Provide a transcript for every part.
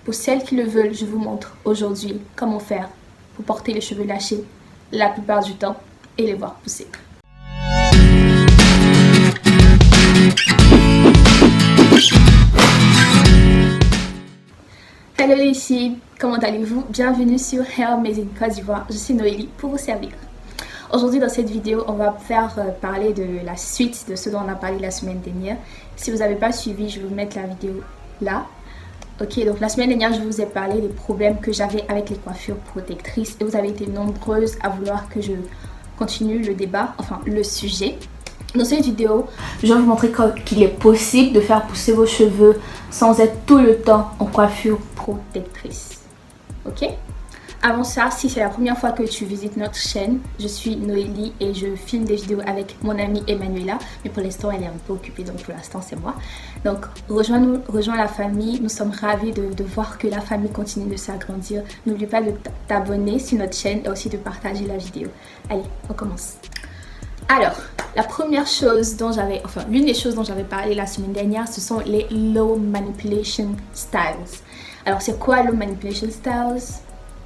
Pour celles qui le veulent, je vous montre aujourd'hui comment faire pour porter les cheveux lâchés la plupart du temps et les voir pousser. Hello les filles, comment allez-vous? Bienvenue sur Hair Made in Côte d'Ivoire, je suis Noélie pour vous servir. Aujourd'hui dans cette vidéo, on va faire parler de la suite de ce dont on a parlé la semaine dernière. Si vous n'avez pas suivi, je vais vous mettre la vidéo là. Ok, donc la semaine dernière, je vous ai parlé des problèmes que j'avais avec les coiffures protectrices et vous avez été nombreuses à vouloir que je continue le débat, enfin le sujet. Dans cette vidéo, je vais vous montrer qu'il est possible de faire pousser vos cheveux sans être tout le temps en coiffure protectrice. Ok? Avant ça, si c'est la première fois que tu visites notre chaîne, je suis Noélie et je filme des vidéos avec mon amie Emmanuela. Mais pour l'instant, elle est un peu occupée, donc pour l'instant, c'est moi. Donc, rejoins-nous, rejoins la famille. Nous sommes ravis de voir que la famille continue de s'agrandir. N'oublie pas de t'abonner sur notre chaîne et aussi de partager la vidéo. Allez, on commence. Alors, la première chose dont l'une des choses dont j'avais parlé la semaine dernière, ce sont les low manipulation styles. Alors, c'est quoi low manipulation styles?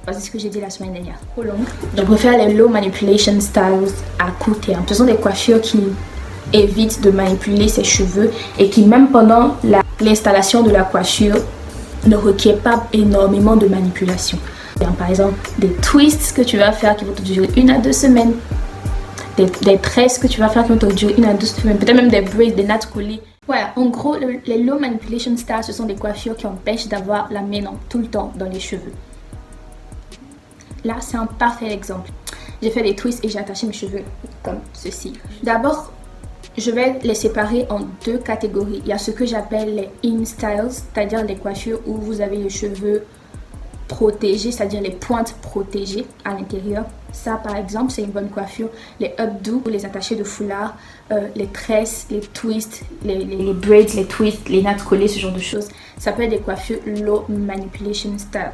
C'est ce que j'ai dit la semaine dernière, trop long. Je préfère les low manipulation styles à court terme. Ce sont des coiffures qui évitent de manipuler ses cheveux et qui, même pendant l'installation de la coiffure, ne requièrent pas énormément de manipulation. Par exemple, des twists que tu vas faire qui vont te durer 1 à 2 semaines. Des tresses que tu vas faire qui vont te durer 1 à 2 semaines. Peut-être même des braids, des nattes collées. Voilà, en gros, les low manipulation styles, ce sont des coiffures qui empêchent d'avoir la main tout le temps dans les cheveux. Là, c'est un parfait exemple. J'ai fait des twists et j'ai attaché mes cheveux comme ceci. D'abord, je vais les séparer en 2 catégories. Il y a ce que j'appelle les in styles, c'est-à-dire les coiffures où vous avez les cheveux protégés, c'est-à-dire les pointes protégées à l'intérieur. Ça, par exemple, c'est une bonne coiffure. Les updo, les attachés de foulard, les tresses, les twists, les braids, les twists, les nattes collées, ce genre de choses. Ça peut être des coiffures low manipulation style.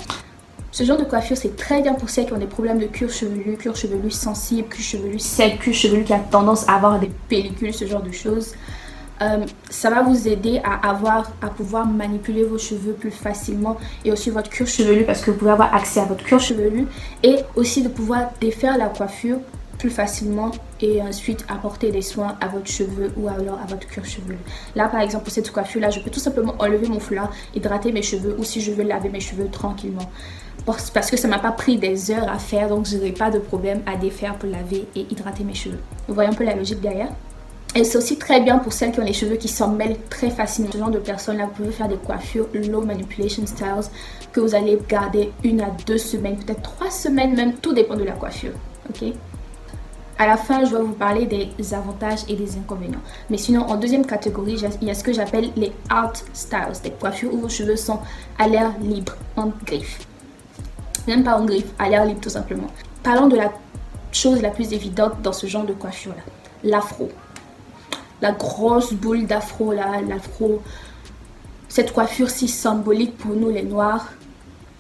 Ce genre de coiffure, c'est très bien pour celles qui ont des problèmes de cuir chevelu sensible, cuir chevelu sec, cuir chevelu qui a tendance à avoir des pellicules, ce genre de choses. Ça va vous aider à pouvoir manipuler vos cheveux plus facilement et aussi votre cuir chevelu parce que vous pouvez avoir accès à votre cuir chevelu et aussi de pouvoir défaire la coiffure plus facilement et ensuite apporter des soins à votre cheveu ou alors à votre cuir chevelu. Là par exemple pour cette coiffure là, je peux tout simplement enlever mon foulard, hydrater mes cheveux ou si je veux laver mes cheveux tranquillement. Parce que ça m'a pas pris des heures à faire, donc je n'aurai pas de problème à défaire pour laver et hydrater mes cheveux. Vous voyez un peu la logique derrière? Et c'est aussi très bien pour celles qui ont les cheveux qui s'en mêlent très facilement. Ce genre de personnes là, vous pouvez faire des coiffures low manipulation styles que vous allez garder 1 à 2 semaines, peut-être 3 semaines même, tout dépend de la coiffure. Ok? À la fin, je vais vous parler des avantages et des inconvénients. Mais sinon, en deuxième catégorie, il y a ce que j'appelle les out styles, des coiffures où vos cheveux sont à l'air libre, en griffe. Même pas en griffe, à l'air libre tout simplement. Parlons de la chose la plus évidente dans ce genre de coiffure là, l'afro. La grosse boule d'afro là, l'afro, cette coiffure si symbolique pour nous les noirs,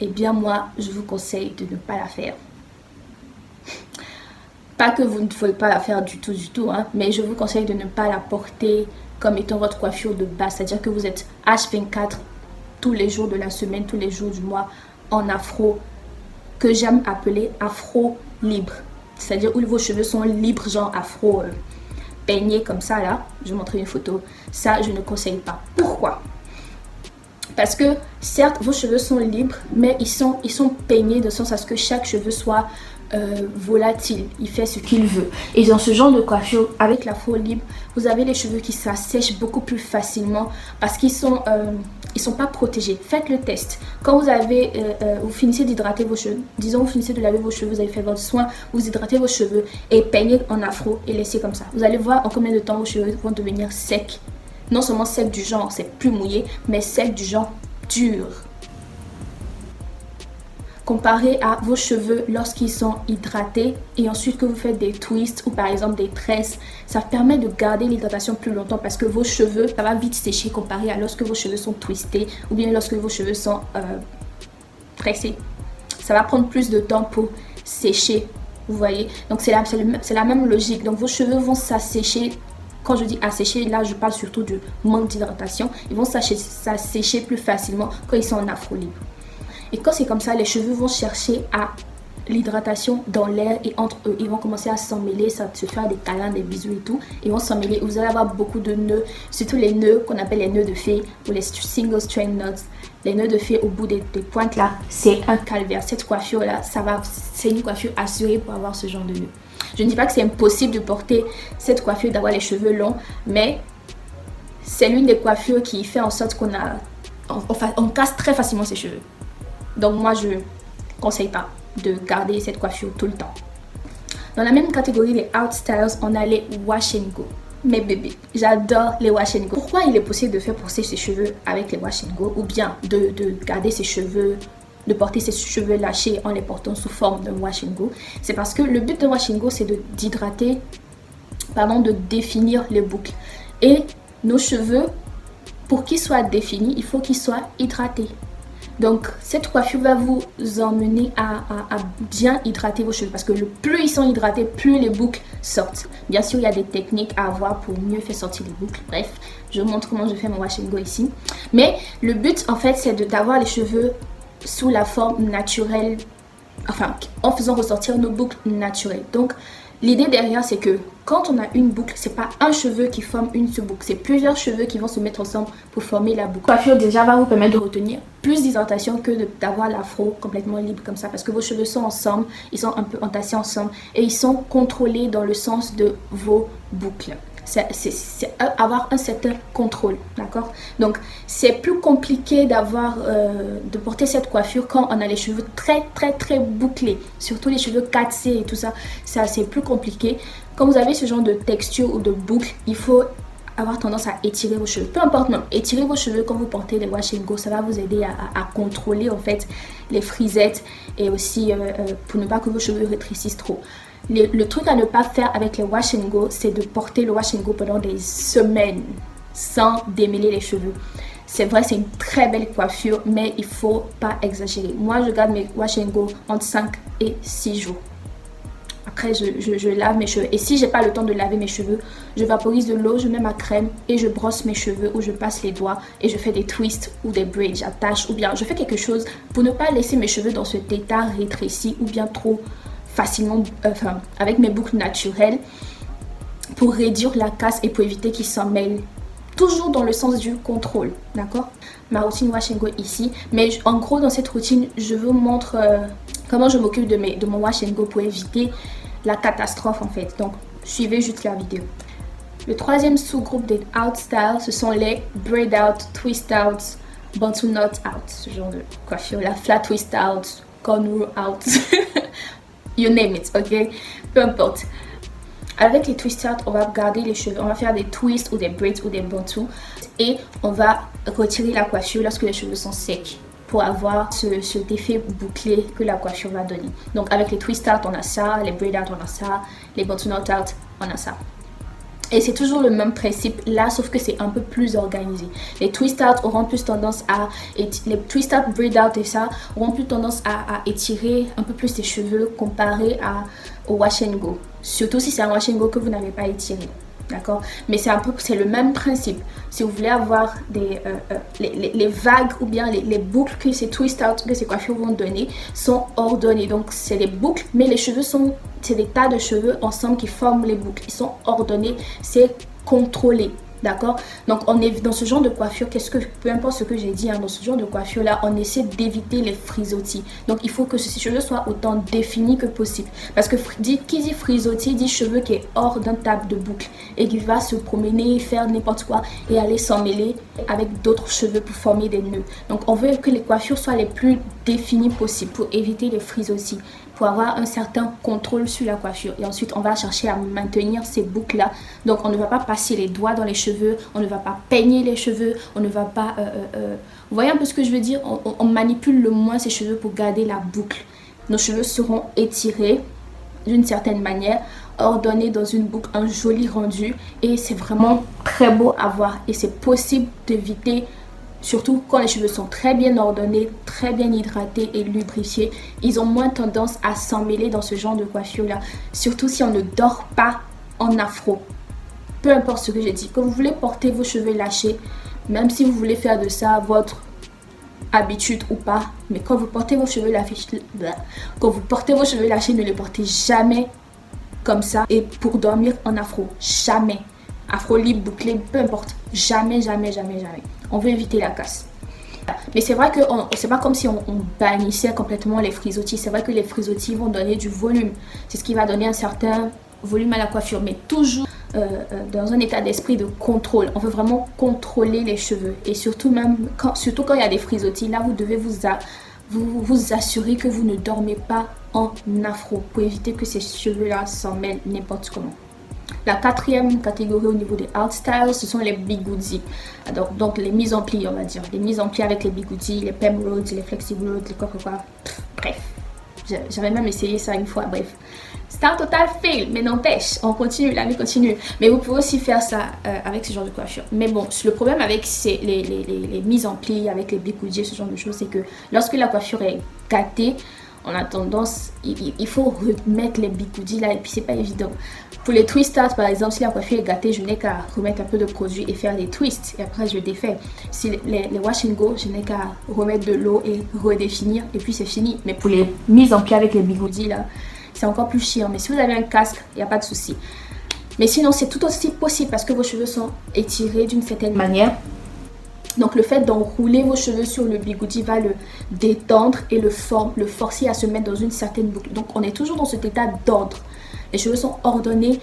eh bien moi je vous conseille de ne pas la faire. Pas que vous ne pouvez pas la faire du tout, hein, mais je vous conseille de ne pas la porter comme étant votre coiffure de base, c'est-à-dire que vous êtes H24 tous les jours de la semaine, tous les jours du mois en afro, que j'aime appeler afro libre, c'est-à-dire où vos cheveux sont libres, genre afro peignés comme ça là, je vais vous montrer une photo. Ça je ne conseille pas. Pourquoi? Parce que certes vos cheveux sont libres, mais ils sont peignés de sorte à ce que chaque cheveu soit volatile, il fait ce qu'il veut. Et dans ce genre de coiffure avec l'afro libre, vous avez les cheveux qui s'assèchent beaucoup plus facilement parce qu'ils sont pas protégés. Faites le test. Quand vous finissez d'hydrater vos cheveux, disons vous finissez de laver vos cheveux, vous avez fait votre soin, vous hydratez vos cheveux et peignez en afro et laissez comme ça. Vous allez voir en combien de temps vos cheveux vont devenir secs. Non seulement secs du genre c'est plus mouillé, mais secs du genre dur. Comparé à vos cheveux lorsqu'ils sont hydratés et ensuite que vous faites des twists ou par exemple des tresses, ça permet de garder l'hydratation plus longtemps parce que vos cheveux, ça va vite sécher comparé à lorsque vos cheveux sont twistés ou bien lorsque vos cheveux sont tressés. Ça va prendre plus de temps pour sécher, vous voyez. Donc c'est la même logique. Donc vos cheveux vont s'assécher. Quand je dis assécher, là je parle surtout du manque d'hydratation. Ils vont s'assécher plus facilement quand ils sont en afro libre. Et quand c'est comme ça, les cheveux vont chercher à l'hydratation dans l'air et entre eux, ils vont commencer à s'emmêler, ça se faire des câlins, des bisous et tout. Ils vont s'emmêler. Vous allez avoir beaucoup de nœuds, surtout les nœuds qu'on appelle les nœuds de fée ou les single strand knots. Les nœuds de fée au bout des pointes là, c'est un calvaire. Cette coiffure là, c'est une coiffure assurée pour avoir ce genre de nœuds. Je ne dis pas que c'est impossible de porter cette coiffure, d'avoir les cheveux longs, mais c'est l'une des coiffures qui fait en sorte on casse très facilement ses cheveux. Donc moi je conseille pas de garder cette coiffure tout le temps. Dans la même catégorie des out styles, on a les wash and go. Mes bébés, j'adore les wash and go. Pourquoi il est possible de faire pousser ses cheveux avec les wash and go, ou bien de garder ses cheveux, de porter ses cheveux lâchés en les portant sous forme d'un wash and go? C'est parce que le but d'un wash and go, c'est de définir les boucles. Et nos cheveux, pour qu'ils soient définis, il faut qu'ils soient hydratés. Donc cette coiffure va vous emmener à bien hydrater vos cheveux, parce que le plus ils sont hydratés, plus les boucles sortent. Bien sûr, il y a des techniques à avoir pour mieux faire sortir les boucles. Bref, je vous montre comment je fais mon wash and go ici. Mais le but en fait, c'est d'avoir les cheveux sous la forme naturelle, enfin en faisant ressortir nos boucles naturelles. Donc l'idée derrière, c'est que quand on a une boucle, c'est pas un cheveu qui forme une seule boucle, c'est plusieurs cheveux qui vont se mettre ensemble pour former la boucle. La coiffure déjà va vous permettre de retenir plus d'hydratation que d'avoir l'afro complètement libre comme ça, parce que vos cheveux sont ensemble, ils sont un peu entassés ensemble et ils sont contrôlés dans le sens de vos boucles. C'est avoir un certain contrôle, d'accord? Donc c'est plus compliqué de porter cette coiffure quand on a les cheveux très bouclés, surtout les cheveux 4C et tout ça, c'est plus compliqué. Quand vous avez ce genre de texture ou de boucle, il faut avoir tendance à étirer vos cheveux. Peu importe, non, étirer vos cheveux quand vous portez les wash and go, ça va vous aider à contrôler en fait les frisettes et aussi pour ne pas que vos cheveux rétrécissent trop. Le truc à ne pas faire avec les wash and go, c'est de porter le wash and go pendant des semaines sans démêler les cheveux. C'est vrai, c'est une très belle coiffure, mais il faut pas exagérer. Moi, je garde mes wash and go entre 5 et 6 jours. Après, je lave mes cheveux. Et si j'ai pas le temps de laver mes cheveux, je vaporise de l'eau, je mets ma crème et je brosse mes cheveux ou je passe les doigts et je fais des twists ou des braids, j'attache ou bien je fais quelque chose pour ne pas laisser mes cheveux dans cet état rétréci ou bien trop facilement, avec mes boucles naturelles, pour réduire la casse et pour éviter qu'ils s'en mêlent. Toujours dans le sens du contrôle, d'accord? Ma routine wash and go ici. Mais en gros, dans cette routine, je vous montre comment je m'occupe de mon wash and go pour éviter la catastrophe en fait. Donc, suivez juste la vidéo. Le troisième sous-groupe des out styles, ce sont les braid out, twist out, bantu knot out. Ce genre de coiffure, la flat twist out, cornrow out. You name it, ok? Peu importe. Avec les twist out, on va garder les cheveux, on va faire des twists ou des braids ou des bantus et on va retirer la coiffure lorsque les cheveux sont secs pour avoir cet effet bouclé que la coiffure va donner. Donc avec les twist out, on a ça, les braid out, on a ça, les bantu knot out, on a ça. Et c'est toujours le même principe là, sauf que c'est un peu plus organisé. Les twist out auront plus tendance les twist out, braid out et ça auront plus tendance à étirer un peu plus les cheveux comparé au wash and go. Surtout si c'est un wash and go que vous n'avez pas étiré. D'accord? Mais c'est le même principe. Si vous voulez avoir les vagues ou bien les boucles que ces twist out, que ces coiffures vont donner sont ordonnées. Donc c'est des boucles, mais les cheveux c'est des tas de cheveux ensemble qui forment les boucles. Ils sont ordonnés, c'est contrôlé. D'accord? Donc on est dans ce genre de coiffure, peu importe ce que j'ai dit, dans ce genre de coiffure là, on essaie d'éviter les frisottis. Donc il faut que ces cheveux soient autant définis que possible. Parce que qui dit frisottis dit cheveux qui est hors d'un table de boucle et qui va se promener, faire n'importe quoi et aller s'emmêler avec d'autres cheveux pour former des nœuds. Donc on veut que les coiffures soient les plus définies possible pour éviter les frisottis, pour avoir un certain contrôle sur la coiffure. Et ensuite, on va chercher à maintenir ces boucles-là. Donc, on ne va pas passer les doigts dans les cheveux, on ne va pas peigner les cheveux, on ne va pas... Vous voyez un peu ce que je veux dire? On manipule le moins ces cheveux pour garder la boucle. Nos cheveux seront étirés d'une certaine manière, ordonnés dans une boucle, un joli rendu. Et c'est vraiment très beau à voir. Et c'est possible d'éviter... Surtout quand les cheveux sont très bien ordonnés, très bien hydratés et lubrifiés, ils ont moins tendance à s'emmêler dans ce genre de coiffure-là. Surtout si on ne dort pas en afro. Peu importe ce que j'ai dit, quand vous voulez porter vos cheveux lâchés, même si vous voulez faire de ça votre habitude ou pas, mais quand vous portez vos cheveux lâchés, ne les portez jamais comme ça et pour dormir en afro, jamais. Afro libre, bouclé, peu importe, jamais. On veut éviter la casse. Mais c'est vrai que c'est pas comme si on bannissait complètement les frisottis. C'est vrai que les frisottis vont donner du volume. C'est ce qui va donner un certain volume à la coiffure, mais toujours dans un état d'esprit de contrôle. On veut vraiment contrôler les cheveux. Et surtout quand il y a des frisottis, là vous devez vous assurer que vous ne dormez pas en afro pour éviter que ces cheveux-là s'en mêlent n'importe comment. La quatrième catégorie au niveau des art styles, ce sont les bigoudis. Donc les mises en pli, on va dire. Les mises en pli avec les bigoudis, les Pem Roads, les Flexi Roads, les quoi. Bref, j'avais même essayé ça une fois, bref. C'est un total fail, mais n'empêche, on continue, la vie continue. Mais vous pouvez aussi faire ça avec ce genre de coiffure. Mais bon, le problème avec les mises en pli, avec les bigoudis, ce genre de choses, c'est que lorsque la coiffure est gâtée, on a tendance, il faut remettre les bigoudis là et puis c'est pas évident. Pour les twist art par exemple, si la coiffure est gâtée, je n'ai qu'à remettre un peu de produit et faire des twists et après je défais. Si les wash and go, je n'ai qu'à remettre de l'eau et redéfinir et puis c'est fini. Mais pour les mises en pli avec les bigoudis là, c'est encore plus chiant. Mais si vous avez un casque, il n'y a pas de souci. Mais sinon, c'est tout aussi possible parce que vos cheveux sont étirés d'une certaine manière. Donc le fait d'enrouler vos cheveux sur le bigoudi va le détendre et le forcer à se mettre dans une certaine boucle. Donc on est toujours dans cet état d'ordre. Les cheveux sont ordonnés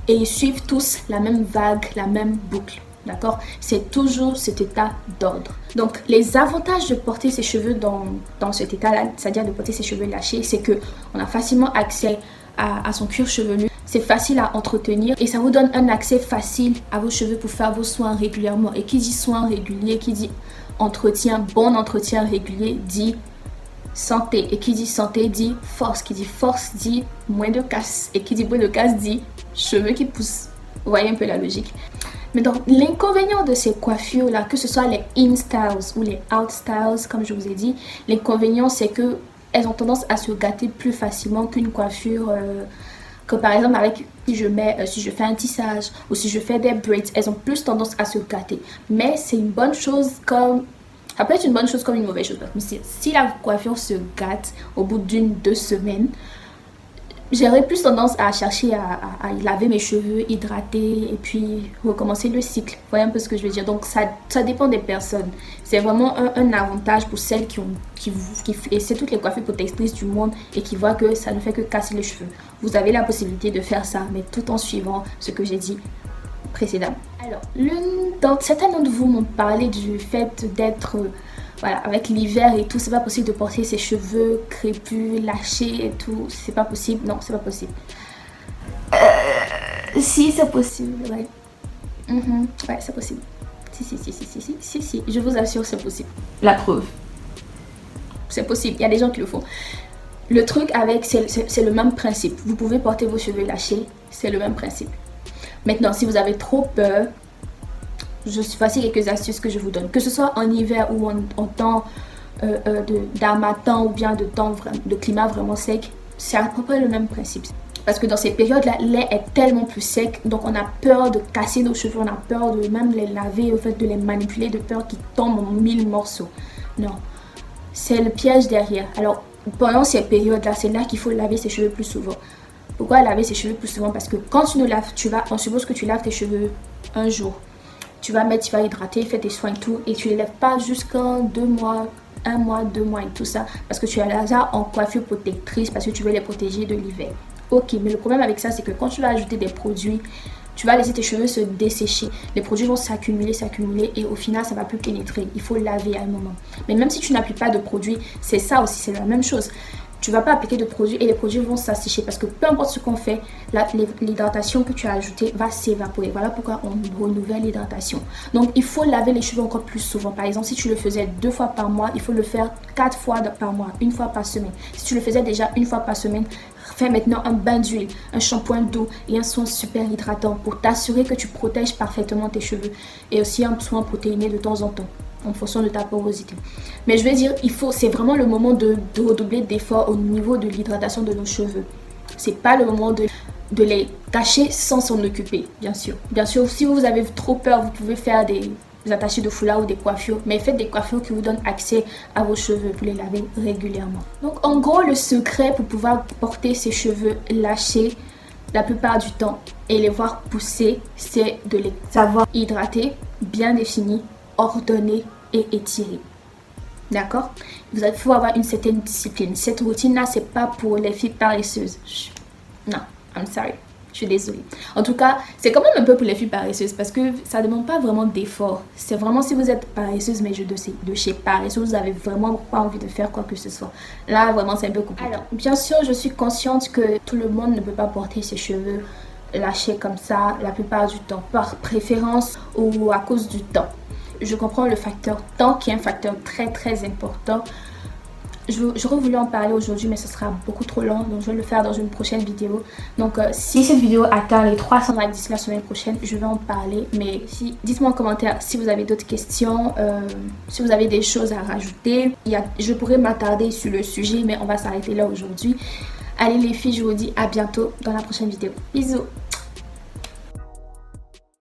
et ils suivent tous la même vague, la même boucle. D'accord? C'est toujours cet état d'ordre. Donc les avantages de porter ses cheveux dans cet état-là, c'est-à-dire de porter ses cheveux lâchés, c'est qu'on a facilement accès à son cuir chevelu. C'est facile à entretenir et ça vous donne un accès facile à vos cheveux pour faire vos soins régulièrement. Et qui dit soins réguliers, qui dit entretien, bon entretien régulier, dit santé. Et qui dit santé dit force. Qui dit force dit moins de casse. Et qui dit moins de casse dit cheveux qui poussent. Vous voyez un peu la logique. Mais donc l'inconvénient de ces coiffures là, que ce soit les in styles ou les out styles comme je vous ai dit, l'inconvénient c'est que elles ont tendance à se gâter plus facilement qu'une coiffure que par exemple avec si je fais un tissage ou si je fais des braids, elles ont plus tendance à se gâter. Mais c'est une bonne chose comme ça peut être une bonne chose comme une mauvaise chose. Mais si la coiffure se gâte au bout d'1-2 semaines, j'aurais plus tendance à chercher à laver mes cheveux, hydrater et puis recommencer le cycle. Vous voyez un peu ce que je veux dire. Donc ça dépend des personnes. C'est vraiment un avantage pour celles qui essaient toutes les coiffures protectrices du monde et qui voient que ça ne fait que casser les cheveux. Vous avez la possibilité de faire ça, mais tout en suivant ce que j'ai dit précédemment. Alors, certains d'entre vous m'ont parlé du fait d'être... Voilà, avec l'hiver et tout, c'est pas possible de porter ses cheveux crépus, lâchés et tout. C'est pas possible. Non, c'est pas possible. Si, c'est possible, ouais. Ouais, c'est possible. Si, je vous assure, c'est possible. La preuve. C'est possible, il y a des gens qui le font. Le truc avec, c'est le même principe. Vous pouvez porter vos cheveux lâchés, c'est le même principe. Maintenant, si vous avez trop peur, voici quelques astuces que je vous donne. Que ce soit en hiver ou en temps d'harmattan ou bien de climat vraiment sec, c'est à peu près le même principe. Parce que dans ces périodes-là, l'air est tellement plus sec, donc on a peur de casser nos cheveux, on a peur de même les laver, au fait de les manipuler, de peur qu'ils tombent en 1000 morceaux. Non, c'est le piège derrière. Alors, pendant ces périodes-là, c'est là qu'il faut laver ses cheveux plus souvent. Pourquoi laver ses cheveux plus souvent? Parce que quand tu ne laves, on suppose que tu laves tes cheveux un jour. Tu vas hydrater, faire tes soins et tout, et tu ne les lèves pas jusqu'en 2 mois, 1 mois, 2 mois et tout ça, parce que tu as là en coiffure protectrice, parce que tu veux les protéger de l'hiver. Ok, mais le problème avec ça, c'est que quand tu vas ajouter des produits, tu vas laisser tes cheveux se dessécher. Les produits vont s'accumuler et au final, ça ne va plus pénétrer. Il faut laver à un moment. Mais même si tu n'appliques pas de produits, c'est ça aussi, c'est la même chose. Tu ne vas pas appliquer de produits et les produits vont s'assécher parce que peu importe ce qu'on fait, l'hydratation que tu as ajoutée va s'évaporer. Voilà pourquoi on renouvelle l'hydratation. Donc, il faut laver les cheveux encore plus souvent. Par exemple, si tu le faisais 2 fois par mois, il faut le faire 4 fois par mois, 1 fois par semaine. Si tu le faisais déjà 1 fois par semaine, fais maintenant un bain d'huile, un shampoing d'eau et un soin super hydratant pour t'assurer que tu protèges parfaitement tes cheveux et aussi un soin protéiné de temps en temps, en fonction de ta porosité. Mais je veux dire, c'est vraiment le moment de redoubler d'efforts au niveau de l'hydratation de nos cheveux. C'est pas le moment de les cacher sans s'en occuper, bien sûr. Bien sûr, si vous avez trop peur, vous pouvez faire attachés de foulard ou des coiffures, mais faites des coiffures qui vous donnent accès à vos cheveux pour les laver régulièrement. Donc en gros, le secret pour pouvoir porter ses cheveux lâchés la plupart du temps et les voir pousser, c'est de les savoir hydrater, bien définis, ordonnés et étirés. D'accord? Il faut avoir une certaine discipline. Cette routine-là, c'est pas pour les filles paresseuses. Non, I'm sorry. Je suis désolée. En tout cas, c'est quand même un peu pour les filles paresseuses parce que ça ne demande pas vraiment d'effort. C'est vraiment si vous êtes paresseuse, mais de chez paresseuse, vous n'avez vraiment pas envie de faire quoi que ce soit. Là, vraiment, c'est un peu compliqué. Alors, bien sûr, je suis consciente que tout le monde ne peut pas porter ses cheveux lâchés comme ça la plupart du temps, par préférence ou à cause du temps. Je comprends le facteur temps qui est un facteur très très important. J'aurais voulu en parler aujourd'hui, mais ce sera beaucoup trop long, donc je vais le faire dans une prochaine vidéo. Donc si cette vidéo atteint les 300 likes d'ici la semaine prochaine, je vais en parler. Mais dites-moi en commentaire si vous avez d'autres questions, si vous avez des choses à rajouter. Je pourrais m'attarder sur le sujet, mais on va s'arrêter là aujourd'hui. Allez les filles, je vous dis à bientôt dans la prochaine vidéo. Bisous!